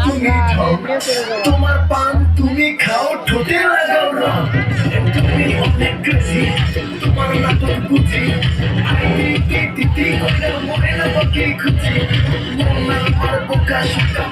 তুমি ঢং, তোমার পান তুমি খাও ঠোঁটে লাগাও রং। তুমি অনেক খুশি, তোমার নাটক বুঝি, আইটি তিতি করে মনে না বাকি খুঁজি। মন আমার বোকা শোকা